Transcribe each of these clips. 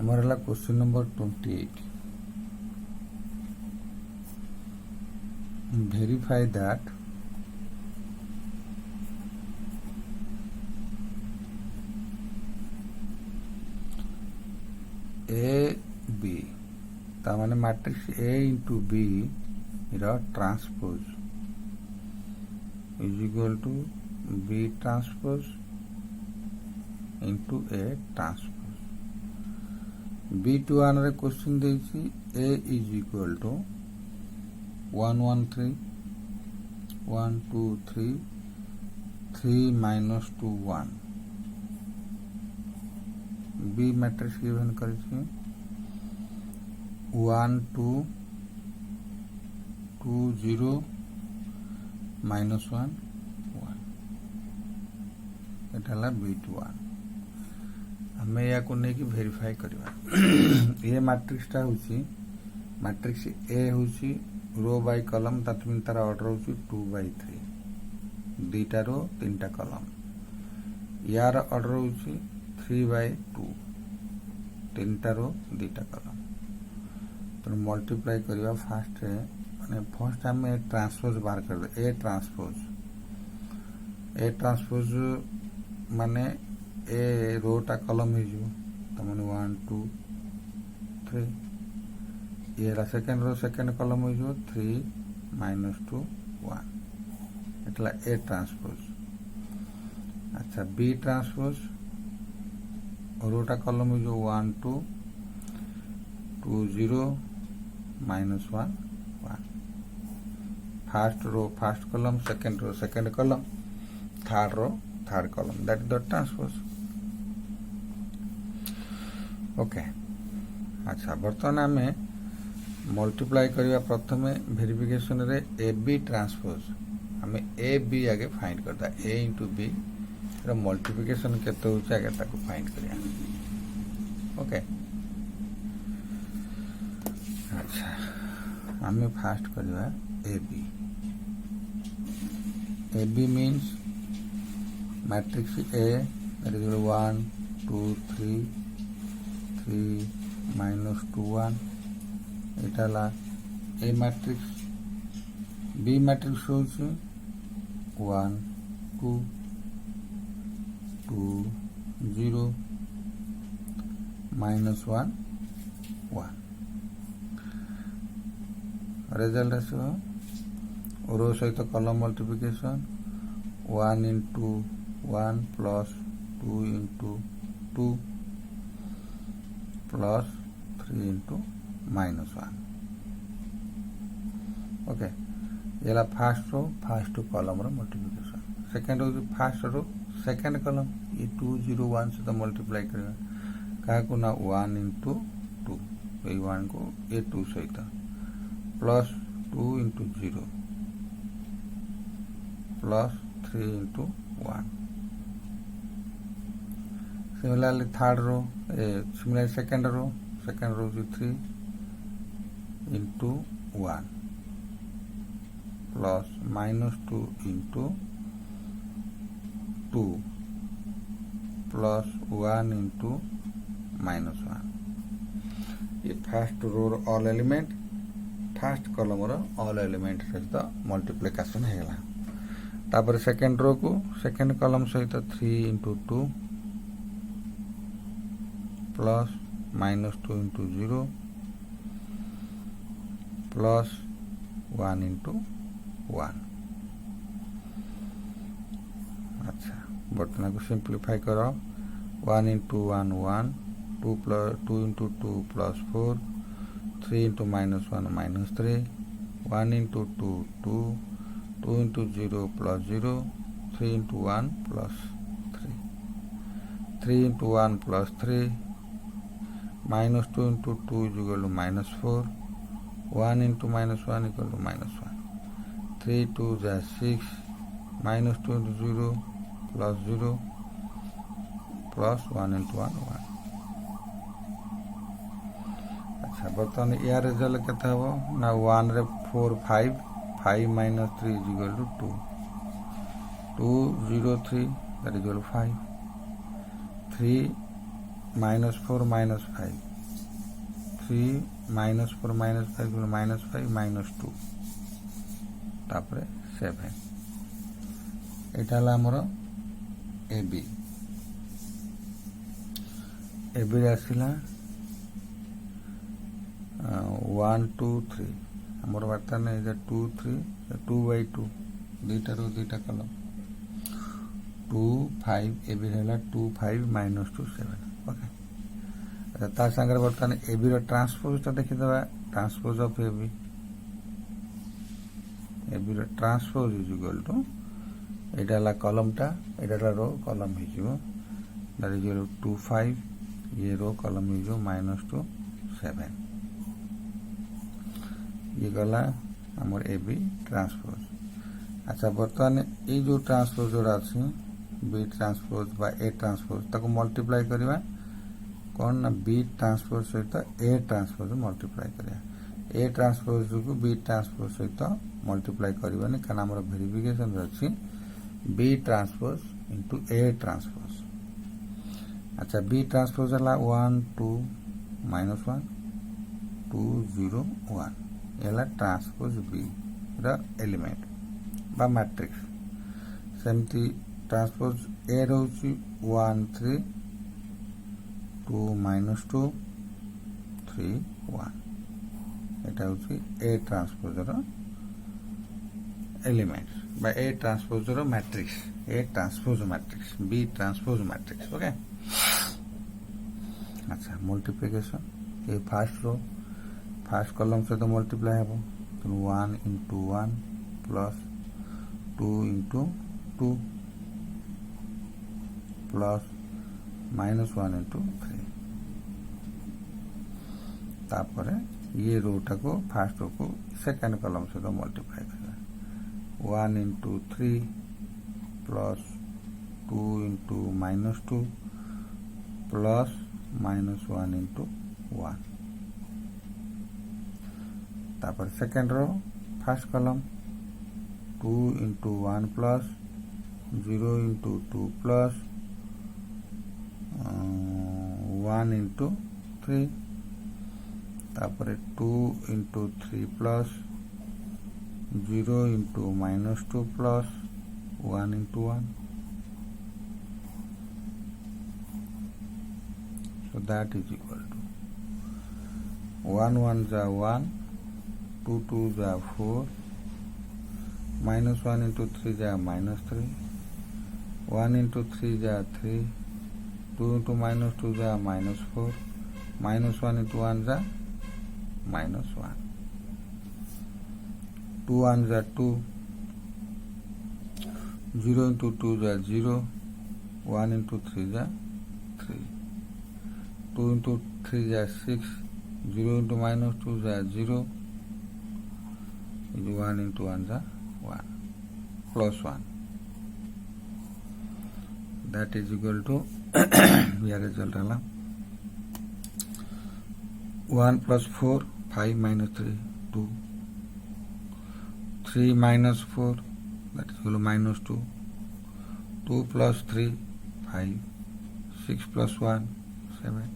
हमारा question number 28 verify that A B तामाने matrix A into B रा transpose is equal to B transpose into A transpose B21 रे question देछि A is equal to 1 1 3 1 2 3 3 minus 2 1 B matrix given करिछि 1 2 2 0 minus 1 1 एटा ला B21 हमें या को ने की वेरीफाई करबा ये मैट्रिक्स ता होछि मैट्रिक्स A होछि row by column that mean तार ऑर्डर होछि 2 by 3 दुईटा रो तीनटा कॉलम यार ऑर्डर होछि 3 by 2 तीनटा रो दुईटा कॉलम तो मल्टीप्लाई करबा फास्ट रे माने फर्स्ट हमें ट्रांसपोज बाहर कर दे ए ट्रांसपोज माने ए रो टा कॉलम हे जो त माने 1 2 3 ये रा सेकंड रो सेकंड कॉलम हो जो 3 minus 2 1 एटला ए ट्रांसपोज अच्छा बी ट्रांसपोज रोटा कॉलम हो जो 1 2 2 0 minus 1 1 first row first column second row second column third row third column that is the transpose okay अच्छा बर्तमान हमें मल्टीप्लाई करवा प्रथमे वेरिफिकेशन रे ए बी ट्रांसपोज हमें ए बी आगे फाइंड करता ए इंटू बी रो मल्टीप्लिकेशन केते होछ आगे ताको फाइंड करिया ओके अच्छा हमें फास्ट करवा A B means matrix A that is 1 2 3 3 minus 2 1 एटा ला ए मैट्रिक्स बी मैट्रिक्स होछि 1 2 2 0 minus 1 1 रिजल्ट आसो रो सहित column multiplication 1 into 1 plus 2 into 2 plus 3 into minus 1 okay येला first column row multiplication second हो फर्स्ट रो सेकंड कॉलम ये 2 0 1 से तो मल्टीप्लाई करबा का को ना 1 into 2 ए 1 को ए 2 सहित plus 2 into 0 plus 3 into 1 similarly third row similar second row 3 into 1 plus minus 2 into 2 plus 1 into minus 1 ये first row all element first column row all element सहित मल्टीप्लिकेशन हेला तापर सेकंड रो को सेकंड कॉलम सहित 3 into 2 plus minus 2 into 0 plus 1 into 1 अच्छा button को simplify करो 1 into 1 1 2 plus 2 into 2 plus 4 3 into minus 1 minus 3 1 into 2 2 2 into 0 plus 0 3 into 1 plus 3 3 into 1 plus 3 minus 2 into 2 is equal to minus 4 1 into minus 1 equal to minus 1 3 2 is 6 minus 2 into 0 plus 0 plus 1 into 1 1 अच्छा बर्तमान यार result केता हो ना 1 रे 4 5 5 minus 3 is equal to 2 2 0 3 that is equal to 5 3 minus 4 minus 5 3 -4 -5 -5 -2 तापर 7 एटा हमर A B आसला 1 2 3 हमर वार्ता ने 2 3 2 by 2 दुईटा रो दुईटा कलम 2 5 ए बी है 2 5 -2 7 ओके ता संगे बर्तमान ए बी रो ट्रांसपोज देखी दबा transpose of A B row transpose is equal to एटा ला कॉलम टा एटा रो कॉलम हो जिवो दैट इज 2 5 ये रो कॉलम हो जिवो -2 7 ये गला हमर ए बी ट्रांसपोज। अच्छा बर्तमान ये जो ट्रांसपोज जोड़ा अछि बी ट्रांसपोज बा ए ट्रांसपोज ताको मल्टीप्लाई करबा कौन ना बी ट्रांसपोज सहित ए ट्रांसपोज मल्टीप्लाई करिया ए ट्रांसपोज को बी ट्रांसपोज सहित मल्टीप्लाई करबानी कारण हमर वेरिफिकेशन अछि B transpose into A transpose. अच्छा बी ट्रांसपोज हला 1 2 -1 2 0 1 एला ट्रांसपोज बी रा एलिमेंट बा मैट्रिक्स सेमती ट्रांसपोज ए रहउची 1 3 2 -2 3 1 एटा होची ए ट्रांसपोज रा एलिमेंट बा ए ट्रांसपोज रा matrix A transpose matrix B transpose matrix okay. अच्छा मल्टीप्लिकेशन ये फर्स्ट रो फर्स्ट कॉलम से तो मल्टीप्लाई हबो तो 1 into 1 plus 2 into 2 plus -1 into 3 तापर ये रो टा को फर्स्ट रो को सेकंड कॉलम से तो मल्टीप्लाई करबा 1 into 3 plus 2 into -2 plus -1 into 1 तापर second row first column 2 into 1 plus 0 into 2 plus 1 into 3 तापर 2 into 3 plus 0 into -2 plus 1 into 1 so that is equal to 1 1 is 1 2 2 is 4 -1 into 3 is -3 1 into 3 is 3 2 into -2 is -4 -1 into 1 is -1 2 1 is 2 0 into 2 is 0 1 into 3 is 3 2 into 3 is 6 0 into -2 is 0 1 into 1 is 1 plus 1 that is equal to here result hela 1 plus 4 5 minus 3 2 3 minus 4 that is equal to -2 2 plus 3 5 6 plus 1 7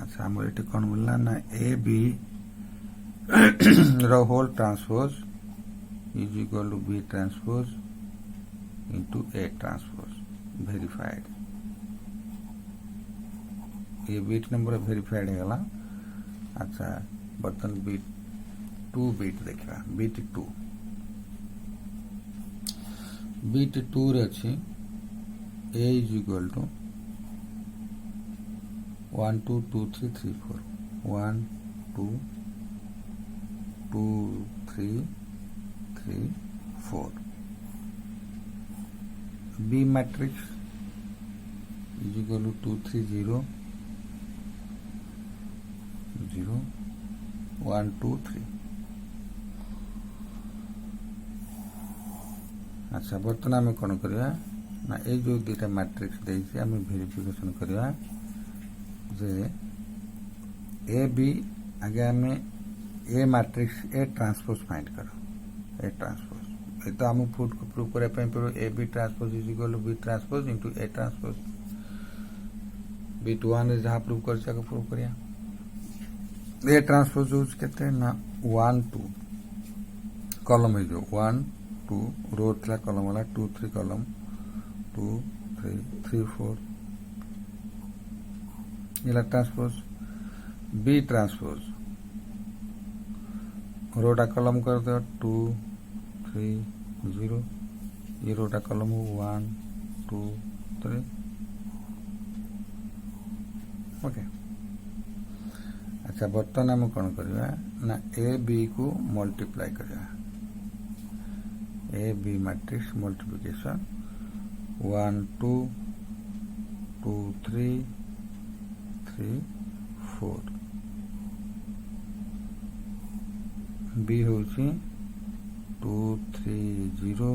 अच्छा हमर एटे कोन मिलला ना A B row whole transpose is equal to B transpose into A transpose verified ये beat number verified है गला। अच्छा बर्तन बीट 2 बीट देखा बीट 2 रे अछि A is equal to 1 2 2 3 3 4 1 2 2 3 3 4 B matrix is equal to 2 3 0 0 1 2 3 अच्छा बर्तमान आम कौन करवा ना ये जो दुटा मैट्रिक्स देसी आम वेरिफिकेशन करवा जे ए बी आगे आम A matrix A transpose find करो ए ट्रांसपोज ये तो आम प्रूव करने पड़ो A B transpose is equal to B transpose into A transpose B 1 जहाँ प्रूव कर प्रूव करिया ए ट्रांसपोज यूज केते ना 1 2 कॉलम है जो 1 2 रो थला कॉलम वाला 2 3 कॉलम 2 3 3 4 इला ट्रांसपोज बी ट्रांसपोज रोटा कॉलम कर दो 2 3 0 ये रोटा कॉलम 1 2 3 ओके। अच्छा बर्तमान आम कौन करवा ना ए बी को मल्टीप्लाई करवा A B matrix multiplication 1 2 2 3 3 4 B हूँ 2 3 0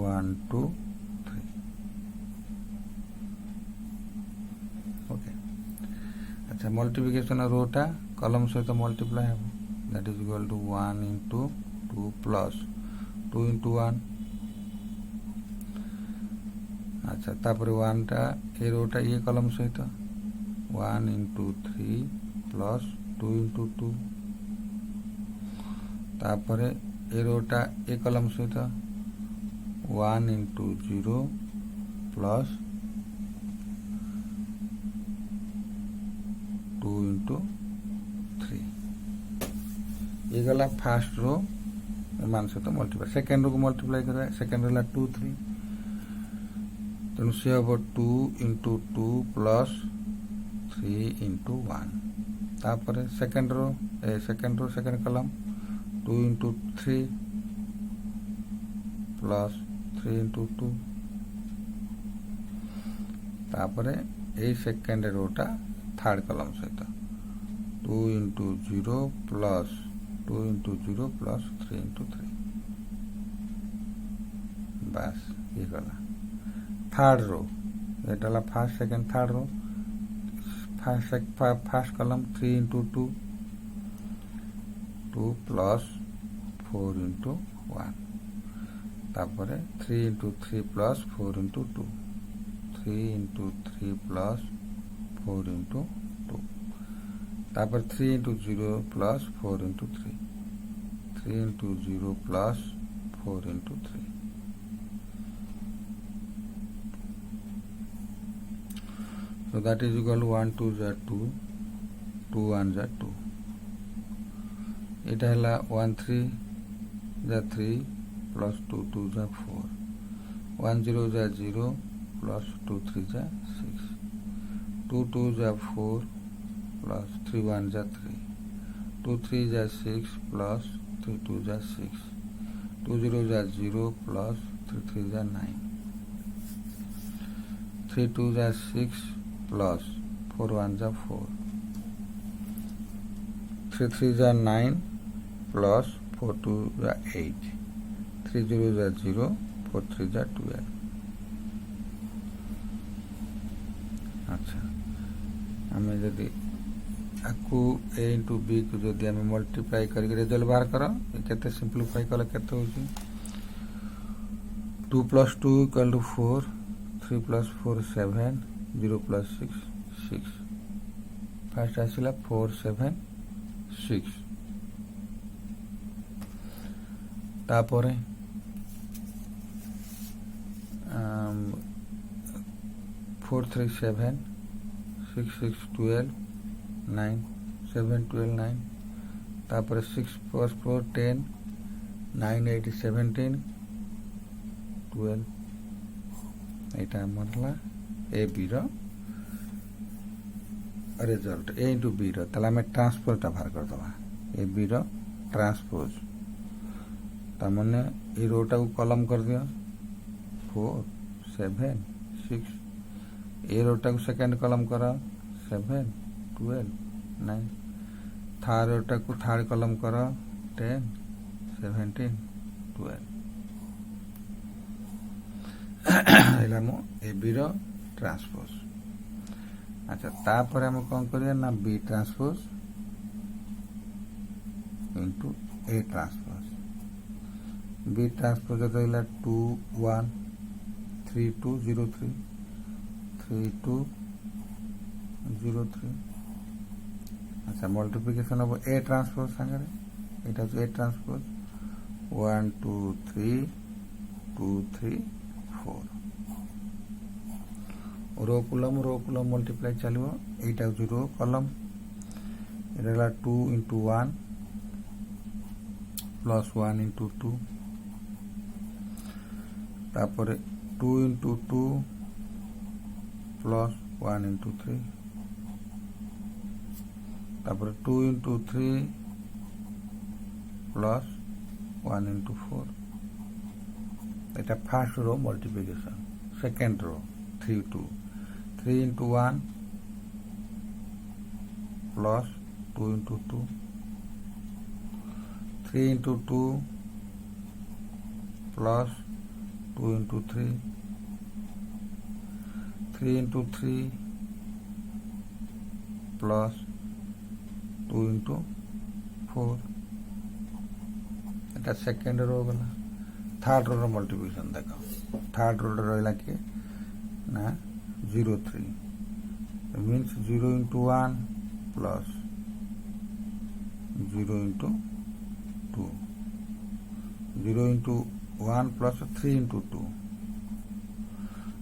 1 2 3 ओके। अच्छा मल्टीप्लिकेशन रोटा कॉलम सहित मल्टीप्लाई हम that is equal to 1 into 2 plus 2 into 1। अच्छा तापर 1 टा ए रोटा ये कॉलम सहित 1 इंटू 3 प्लस 2 इंटू 2 तापर ए रोटा ए कॉलम सहित 1 इंटू 0 प्लस 2 इंटू 3 ये गला फास्ट रो मान सहित मल्टीप्लाई सेकेंड रो को मल्टीप्लाई करवा सेकेंड रो 2 3 तेणु सी हम 2 इंटू 2 प्लस 3 इंटू 1 तापर second row second column 2 into 3 plus 3 into 2 तापर ए सेकेंड रोटा थर्ड कॉलम सहित 2 into 0 plus 2 into 0 plus 3 into 3 बस ये गला थर्ड रो ये first second third row first column 3 into 2 2 plus 4 into 1 तापर 3 into 3 plus 4 into 2 3 into 3 plus 4 into 2 तापर 3 into 0 plus 4 into 3 3 into 0 plus 4 into 3 so that is equal to 1 2 जा 2 2 1 जा 2 इटा हला 1 3 जा 3 प्लस 2 2 जा 4 1 0 जा 0 प्लस 2 3 जा 6 2 2 जा 4 प्लस 3 1 जा 3 2 3 जा 6 प्लस 3 2 जा 6 2 0 जा 0 प्लस 3 3 जा 9 3 2 जा 6 प्लस 4 1 जा 4 3 3 जा 9 प्लस 4 2 जा 8 3 0 जा 0 4 3 जा 12। अच्छा आम जदि आपको ए इंटू बी को जदि आम मल्टीप्लाई करके रिजल्ट बाहर कर केते सिंप्लीफाई कले केते होची 2 plus 2 equal to 4 3 plus 4 7 0 plus 6 6 first आसला 4 7 6 तापरे 4 3 7 6 6 12 9 7 12 9 तापरे 6 plus 4 10 9 8 17 12 एटा मरला ए बी रो रिजल्ट ए इंटू बी रो तला में ट्रांसपोज टा बाहर कर दवा ए बी रो ट्रांसपोज तमने ए रोटा को कॉलम कर दियो 4 7 6 ए रोटा को सेकंड कॉलम करा 7 12 9 थर्ड रोटा को थर्ड कॉलम करा 10 17 12 एला मो ए बी रो ट्रांसपोज। अच्छा तापर हम कौन करिया ना B transpose into A transpose B transpose रहा 2 1 3 2 0 3 3 2 0 3 अच्छा मल्टीप्लिकेशन हम A transpose Sange Etah A transpose 1 2 3 2 3 4 रो कलम मल्टीप्लाई चलो एटा रो कलम एटा 2 into 1 plus 1 into 2 तापर 2 into 2 plus 1 into 3 तापर 2 into 3 plus 1 into 4 एटा first row multiplication second row 3 2 3 into 1 plus 2 into 2 3 into 2 plus 2 into 3 3 into 3 plus 2 into 4 এটা second रो গলা third रो মল্টিপ্লিকেশন দেখো third रो রইলা কি না 0 3 it means 0 into 1 plus 0 into 2 0 into 1 plus 3 into 2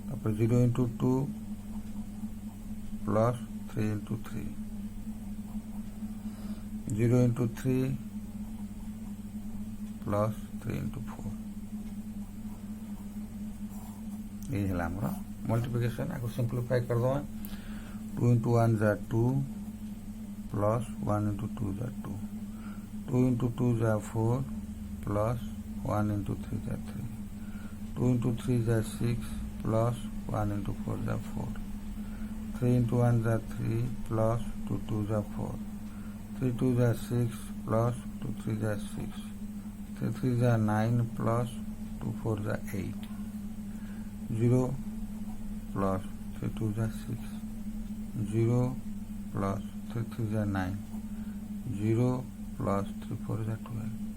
तापर 0 into 2 plus 3 into 3 0 into 3 plus 3 into 4 ये है हमारा मल्टीप्लिकेशन आपको सिंप्लीफाई कर दो 2 into 1 is 2 plus 1 into 2 is 2 2 into 2 is 4 plus 1 into 3 is 3 2 into 3 is 6 plus 1 into 4 is 4 3 into 1 is 3 plus 2 2 is 4 3 2 is 6 plus 2 3 is 6 3 3 is 9 plus 2 4 is 8 0 plus 3 2 is 6 0 plus 3 3 is 9 0 plus 3 4 is 12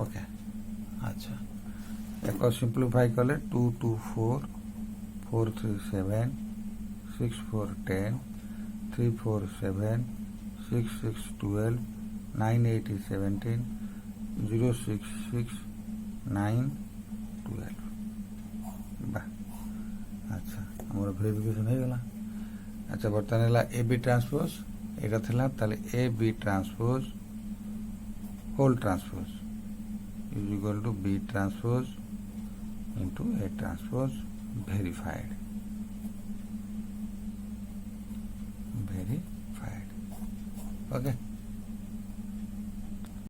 okay अच्छा एक simplify कले 2 2 4 4 3 7 6 4 10 3 4 7 6 6 12 9 8 is 17 0 6 6 9 12 बा अच्छा हमारा verification हो गला अच्छा बर्तमान है ए बी ट्रांसपोज एटा थिला ताले A B transpose whole transpose is equal to B transpose into A transpose verified. Okay.